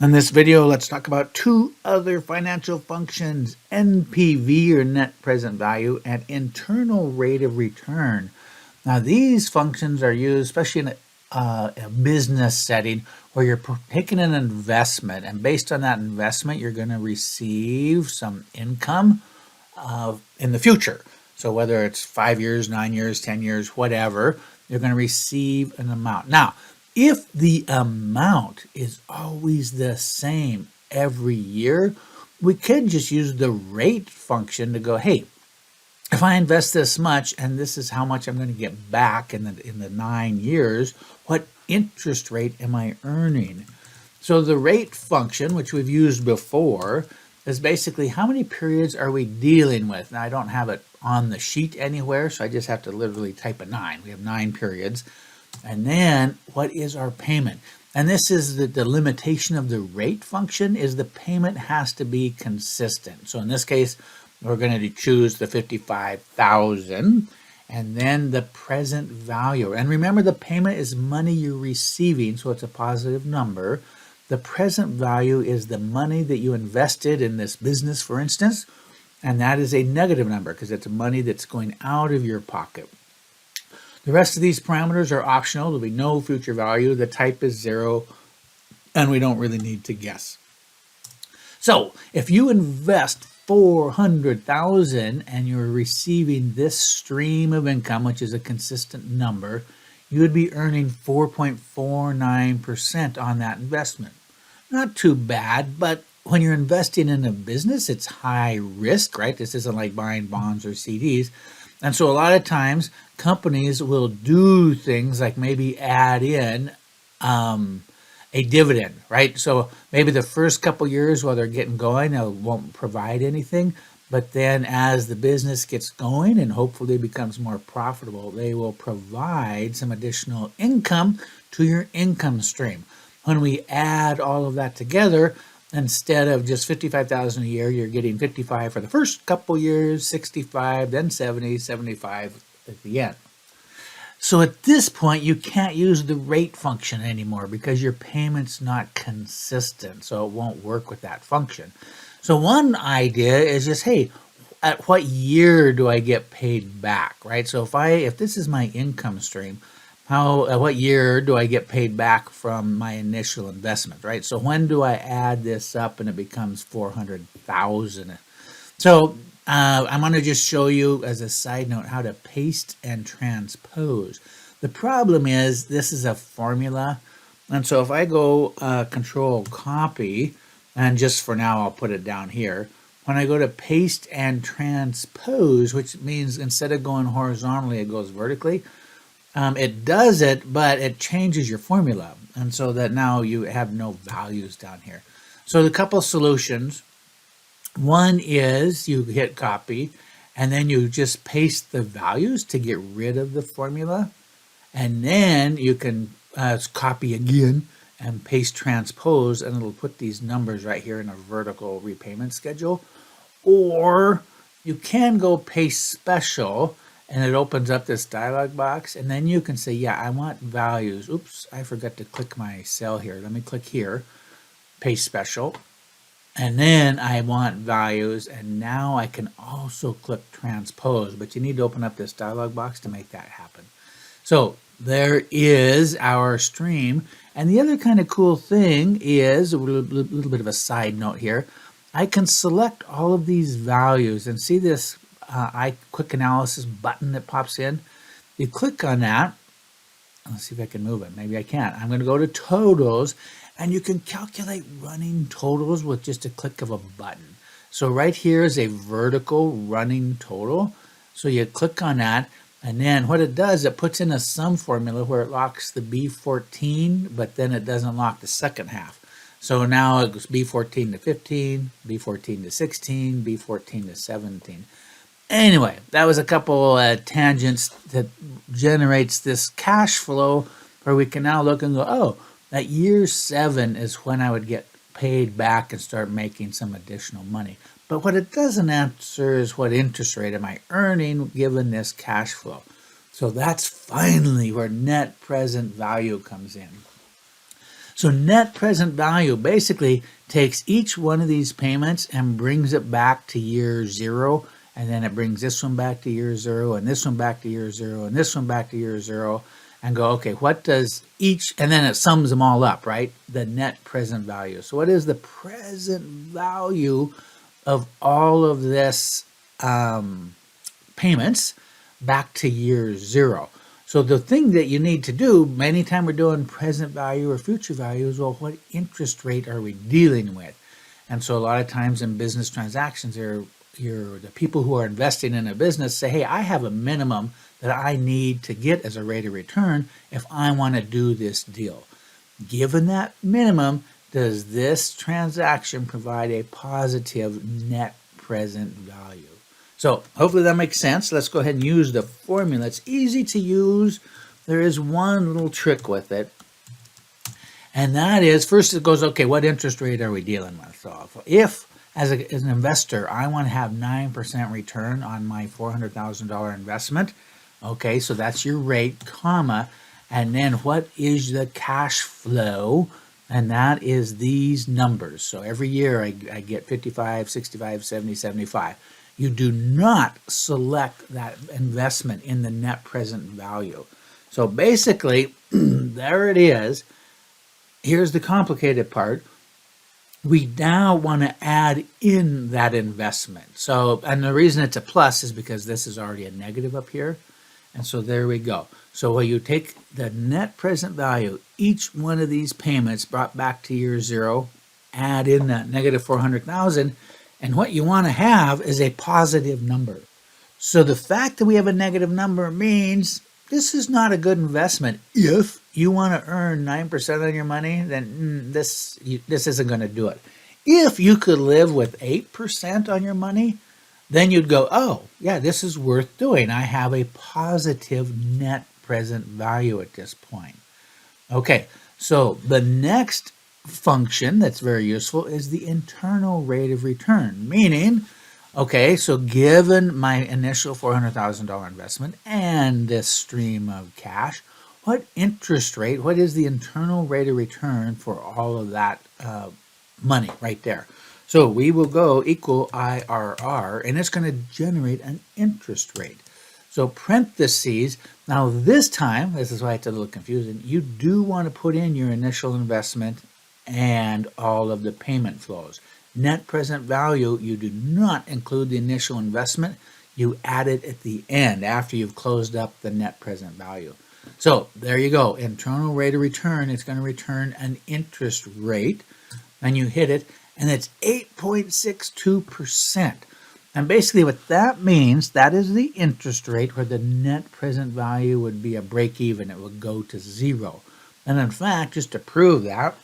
In this video, let's talk about two other financial functions, NPV or net present value and internal rate of return. Now these functions are used especially in a business setting where you're taking an investment, and based on that investment you're going to receive some income in the future. So whether it's 5 years, 9 years, 10 years, whatever, you're going to receive an amount. Now, if the amount is always the same every year, we could just use the rate function to go, hey, if I invest this much and this is how much I'm going to get back in the 9 years, what interest rate am I earning? So the rate function, which we've used before, is basically how many periods are we dealing with. Now I don't have it on the sheet anywhere, so I just have to literally type a 9. We have 9 periods. And then what is our payment? And this is the limitation of the rate function, is the payment has to be consistent. So in this case, we're going to choose the 55,000 and then the present value. And remember, the payment is money you're receiving, so it's a positive number. The present value is the money that you invested in this business, for instance, and that is a negative number because it's money that's going out of your pocket. The rest of these parameters are optional. There'll be no future value. The type is 0, and we don't really need to guess. So if you invest 400,000 and you're receiving this stream of income, which is a consistent number, you would be earning 4.49% on that investment. Not too bad, but when you're investing in a business, it's high risk, right? This isn't like buying bonds or CDs. And so a lot of times companies will do things like maybe add in a dividend, right? So maybe the first couple years while they're getting going, they won't provide anything. But then as the business gets going and hopefully becomes more profitable, they will provide some additional income to your income stream. When we add all of that together, instead of just 55,000 a year, you're getting 55 for the first couple years, 65, then 70, 75 at the end. So at this point, you can't use the rate function anymore because your payment's not consistent, so it won't work with that function. So one idea is just, hey, at what year do I get paid back, right? So if this is my income stream, what year do I get paid back from my initial investment, right? So when do I add this up and it becomes 400,000? So I'm going to just show you as a side note how to paste and transpose. The problem is this is a formula, and so if I go control copy, and just for now I'll put it down here, when I go to paste and transpose, which means instead of going horizontally it goes vertically, it does it, but it changes your formula, and so that now you have no values down here. So the couple solutions, one is you hit copy and then you just paste the values to get rid of the formula, and then you can copy again and paste transpose, and it'll put these numbers right here in a vertical repayment schedule. Or you can go paste special and it opens up this dialog box, and then you can say, yeah, I want values. Oops, I forgot to click my cell here. Let me click here, paste special, and then I want values, and now I can also click transpose, but you need to open up this dialog box to make that happen. So there is our stream. And the other kind of cool thing is, a little bit of a side note here, I can select all of these values and see this quick analysis button that pops in. You click on that. Let's see if I can move it. Maybe I can't. I'm going to go to totals, and you can calculate running totals with just a click of a button. So right here is a vertical running total. So you click on that, and then what it does, it puts in a sum formula where it locks the B14, but then it doesn't lock the second half. So now it goes B14 to 15, B14 to 16, B14 to 17. Anyway, that was a couple tangents that generates this cash flow where we can now look and go, oh, that year 7 is when I would get paid back and start making some additional money. But what it doesn't answer is what interest rate am I earning given this cash flow. So that's finally where net present value comes in. So net present value basically takes each one of these payments and brings it back to year zero, and then it brings this one back to year zero, and this one back to year zero, and this one back to year zero, and go, okay, what does each, and then it sums them all up, right? The net present value. So what is the present value of all of this payments back to year zero? So the thing that you need to do, anytime we're doing present value or future value, is, well, what interest rate are we dealing with? And so a lot of times in business transactions, the people who are investing in a business say, hey, I have a minimum that I need to get as a rate of return if I want to do this deal. Given that minimum, does this transaction provide a positive net present value? So hopefully that makes sense. Let's go ahead and use the formula. It's easy to use. There is one little trick with it. And that is, first it goes, okay, what interest rate are we dealing with? So if as an investor, I want to have 9% return on my $400,000 investment, okay, so that's your rate, comma, and then what is the cash flow? And that is these numbers. So every year I get 55, 65, 70, 75. You do not select that investment in the net present value. So basically, there it is. Here's the complicated part. We now want to add in that investment. So, and the reason it's a plus is because this is already a negative up here. And so there we go. So when you take the net present value, each one of these payments brought back to year zero, add in that negative 400,000, and what you want to have is a positive number. So the fact that we have a negative number means this is not a good investment. If you want to earn 9% on your money, then this isn't going to do it. If you could live with 8% on your money, then you'd go, oh, yeah, this is worth doing. I have a positive net present value at this point. Okay, so the next function that's very useful is the internal rate of return, meaning, okay, so given my initial $400,000 investment and this stream of cash, what interest rate, what is the internal rate of return for all of that money right there? So we will go equal IRR, and it's going to generate an interest rate. So parentheses, now this time, this is why it's a little confusing, you do want to put in your initial investment and all of the payment flows. Net present value, you do not include the initial investment. You add it at the end after you've closed up the net present value. So there you go. Internal rate of return, it's going to return an interest rate, and you hit it, and it's 8.62%. And basically what that means, that is the interest rate where the net present value would be a break even. It would go to zero. And in fact, just to prove that,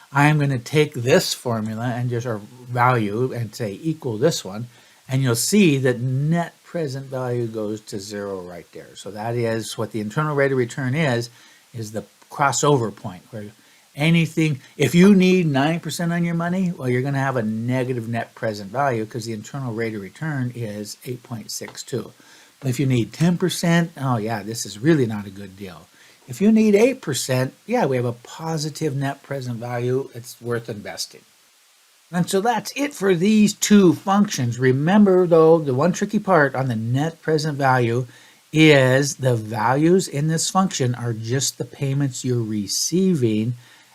I'm going to take this formula and just our value and say equal this one, and you'll see that net present value goes to zero right there. So that is what the internal rate of return is the crossover point where anything, if you need 9% on your money, well, you're going to have a negative net present value because the internal rate of return is 8.62. But if you need 10%, oh yeah, this is really not a good deal. If you need 8%, yeah, we have a positive net present value. It's worth investing. And so that's it for these two functions. Remember, though, the one tricky part on the net present value is the values in this function are just the payments you're receiving,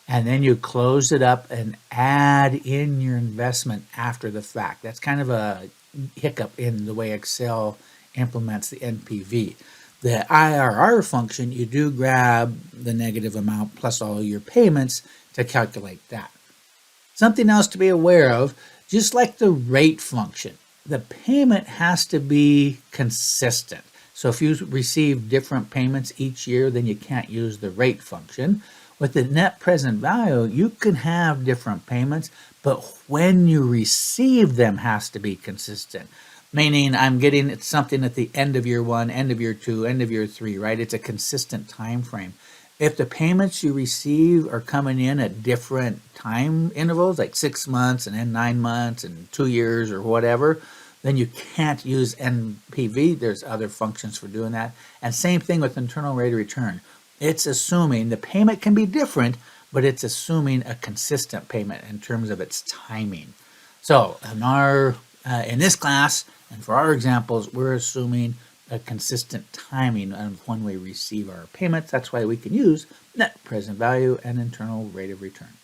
and then you close it up and add in your investment after the fact. That's kind of a hiccup in the way Excel implements the NPV. The IRR function, you do grab the negative amount plus all your payments to calculate that. Something else to be aware of, just like the rate function, the payment has to be consistent. So if you receive different payments each year, then you can't use the rate function. With the net present value, you can have different payments, but when you receive them has to be consistent. Meaning I'm getting something at the end of year one, end of year two, end of year three, right? It's a consistent time frame. If the payments you receive are coming in at different time intervals, like 6 months and then 9 months and 2 years or whatever, then you can't use NPV. There's other functions for doing that. And same thing with internal rate of return. It's assuming the payment can be different, but it's assuming a consistent payment in terms of its timing. So in this class and for our examples, we're assuming a consistent timing of when we receive our payments. That's why we can use net present value and internal rate of return.